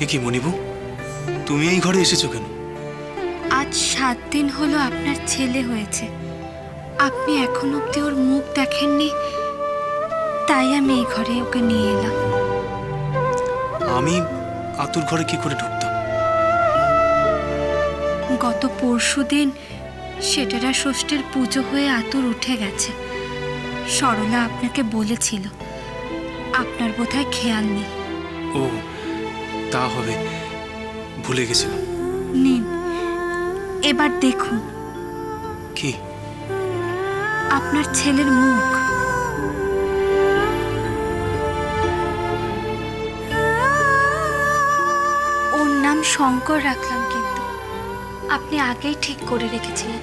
এ কি মনিবু, তুমি এই ঘরে এসেছো কেন? আজ 7 দিন হলো আপনার ছেলে হয়েছে, আপনি এখন অব্দি ওর মুখ দেখেননি, তাই আমি এই ঘরে ওকে নিয়ে এলাম। আমি আতুর ঘরে কি করে ঢুকতাম? গত পরশুদিন সেটারা ষষ্ঠীর পুজো হয়ে আতুর উঠে গেছে। সরলা আপনাকে বলেছিল, আপনার বোধহয় খেয়াল নেই। ও তা হবে, ভুলে গেছিলাম। নিন, এবার দেখুন কি? আপনার ছেলের মুখ। ওর নাম শঙ্কর রাখলাম, কিন্তু আপনি আগেই ঠিক করে রেখেছিলেন।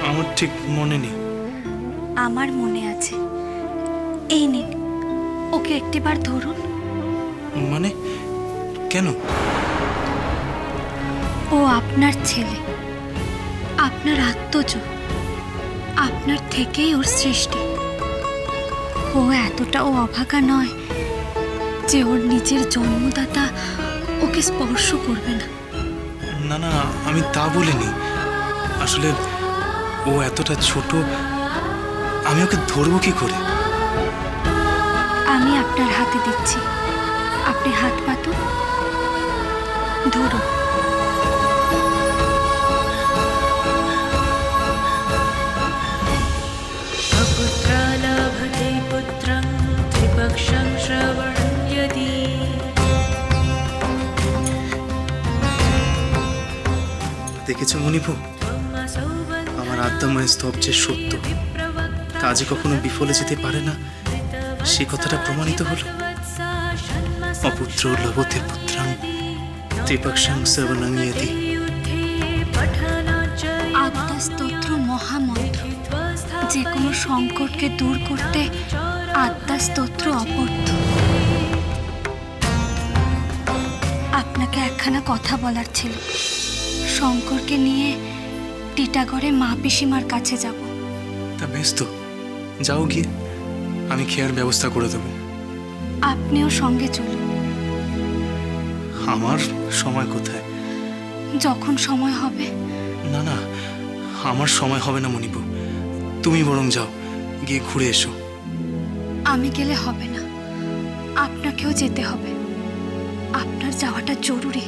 আমার ঠিক মনে নেই। আমার মনে আছে। এই নিন, ওকে একটিবার ধরুন। মানে কেন? ও আপনার ছেলে, আপনার আত্মজ, আপনার থেকেই ওর সৃষ্টি। ও এতটাও অভাগা নয় যে ওর নিজের জন্মদাতা ওকে স্পর্শ করবে না। না না, আমি তা বলিনি। আসলে ও এতটা ছোট, আমি ওকে ধরবো কি করে? আমি আপনার হাতে দিচ্ছি, আপনি হাত পাতুন, ধরুন। अपुत्रालभते पुत्रं त्रिपक्षं श्रवणं यदि দেখেছো মনিপু, আমার আদ্যাময় স্তব যে সত্য, তা যে কখনো বিফলে যেতে পারে না, সে কথাটা প্রমাণিত হলো। অপুত্র লভতে পুত্রাং ত্রিপক্ষাং শ্রবণং ইতি। আদ্যা স্তোত্র মহামন্ত্র, যে কোনো সংকটকে দূর করতে আদ্যা স্তোত্র অপর্থ। আপনাকে একখানা কথা বলার ছিল। শঙ্করকে নিয়ে টিটাগড়ে মা পিসিমার কাছে যাব। তা বেশ তো, যাও গিয়ে, আমি খেয়ার ব্যবস্থা করে দেবো। আপনিও সঙ্গে চলুন। আমার সময় কোথায়? যখন সময় হবে। না না, আমার সময় হবে না মনিপু, তুমি বরং যাও, গিয়ে ঘুরে এসো। আমি গেলে হবে না, আপনাকেও যেতে হবে। আপনার যাওয়াটা জরুরি,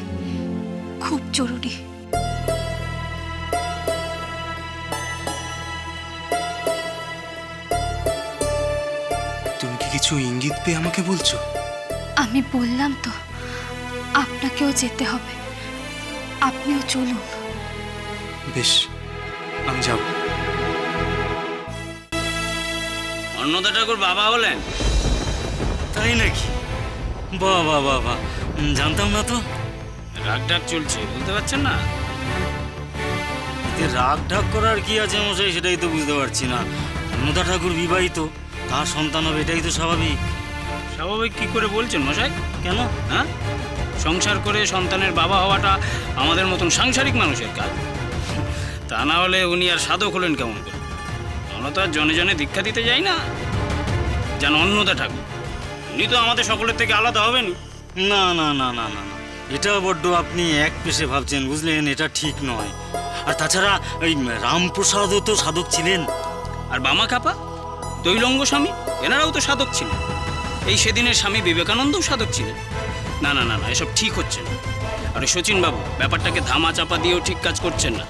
খুব জরুরি। তুমি কি কিছু ইঙ্গিত পেয়ে আমাকে বলছো? আমি বললাম তো, আপনাকেও যেতে হবে, আপনিও চলুন। বেশ, আমি যাব। অন্নদা ঠাকুর বাবা হলেন? তাই নাকি? বাহ বাহ বাহ বাহ, জানতাম না তো। রাগ ডাক চলছে, বুঝতে পারছেন না? এতে রাগ ঢাক করার কি আছে মশাই, সেটাই তো বুঝতে পারছি না। অন্নদা ঠাকুর বিবাহিত, তার সন্তান হবে, এটাই তো স্বাভাবিক। স্বাভাবিক কি করে বলছেন মশাই? কেন? হ্যাঁ, সংসার করে সন্তানের বাবা হওয়াটা আমাদের মতন সাংসারিক মানুষের কাজ। তা না হলে উনি আর সাধক হলেন কেমন করে? আমরা তো আর জনে জনে দীক্ষা দিতে যাই না। যেন অন্নদা ঠাকুর, উনি তো আমাদের সকলের থেকে আলাদা হবেনি। না না না না না না, এটা বড্ড আপনি এক পেশে ভাবছেন, বুঝলেন? এটা ঠিক নয়। আর তাছাড়া ওই রামপ্রসাদও তো সাধক ছিলেন। আর বামা কাপা, তৈলঙ্গ স্বামী, এনারাও তো সাধক ছিলেন। এই সেদিনের স্বামী বিবেকানন্দও সাধক ছিলেন। না না না না, এসব ঠিক হচ্ছে না। আরে শচীন বাবু, ব্যাপারটাকে ধামা চাপা দিয়েও ঠিক কাজ করছেন না।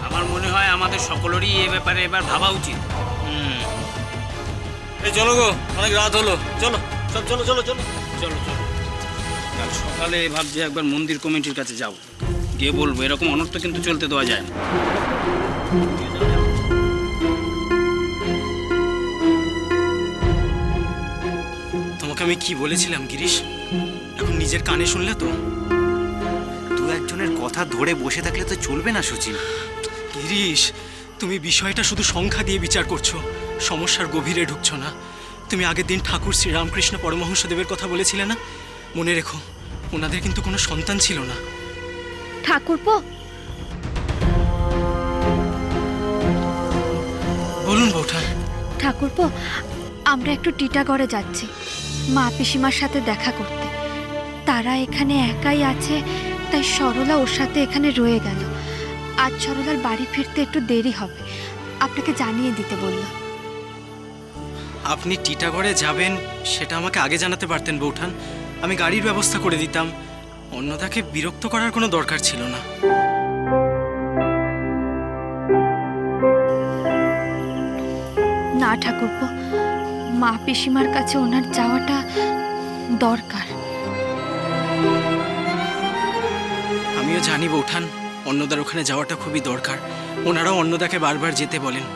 আমার মনে হয় আমাদের সকলেরই এ ব্যাপারে এবার ভাবা উচিত। এই চলো গো, অনেক রাত হলো, চলো সব, চলো চলো চলো চলো চলো, কাল সকালে ভাবছি একবার মন্দির কমিটির কাছে যাব, গিয়ে বলবো এরকম অনর্থ কিন্তু চলতে দেওয়া যায় না। তোমাকে আমি কি বলেছিলাম গিরিশ? এখন নিজের কানে শুনলে তো? দু একজনের কথা ধরে বসে থাকলে তো চলবে না সচিন। গিরিশ, তুমি বিষয়টা শুধু সংখ্যা দিয়ে বিচার করছো, সমস্যার গভীরে ঢুকছো না। তুমি আগের দিন ঠাকুর শ্রীরামকৃষ্ণ পরমহংসদেবের কথা বলেছিলে না? মনে রেখো, ওনাদের কিন্তু কোনো সন্তান ছিল না। ঠাকুরপো, বলুন বৌঠান। ঠাকুরপো, আমরা একটু টিটাগড়ে যাচ্ছি। মা পিসিমার সাথে দেখা করতে। তারা এখানে একাই আছে, তাই সরলা ওর সাথে এখানে রয়ে গেল। আজ সরলার বাড়ি ফিরতে একটু দেরি হবে, আপনাকে জানিয়ে দিতে বলল। আপনি টিটাগড়ে যাবেন সেটা আমাকে আগে জানাতে পারতেন বৌঠান, আমি গাড়ির ব্যবস্থা করে দিতাম। অন্যদাকে বিরক্ত করার কোনো দরকার ছিল না। না ঠাকুরপো, মা পিসিমার কাছে ওনার যাওয়াটা দরকার। আমিও জানি বৌঠান, অন্নদার ওখানে যাওয়াটা খুবই দরকার। ওনারাও অন্নদাকে বারবার যেতে বলেন,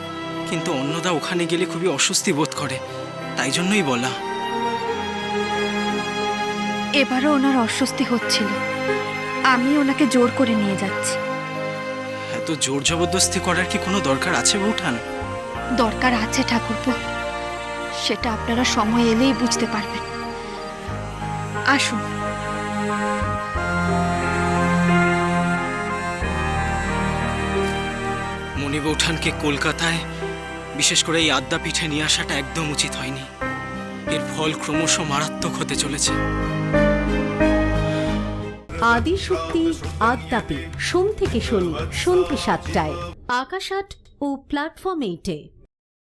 কিন্তু অন্নদা ওখানে গেলে খুবই অস্বস্তি বোধ করে, তাই জন্যই বলা। এবারও ওনার অস্বস্তি হচ্ছিল, আমি ওনাকে জোর করে নিয়ে যাচ্ছি। এত জোর জবরদস্তি করার কি কোনো দরকার আছে বৌঠান? দরকার আছে ঠাকুরপো, সেটা আপনারা সময় এলেই বুঝতে পারবেন। আসুন। মণি বৌঠানকে কলকাতায়, বিশেষ করে এই আদ্যাপীঠে নিয়ে আসাটা একদম উচিত হয়নি। এর ফল ক্রমশ মারাত্মক হতে চলেছে। আদিশক্তি আদ্যাপীঠ সোম থেকে শনি সন্ধ্যে ৭টায়, আকাশ আট ও প্ল্যাটফর্ম 8-এ।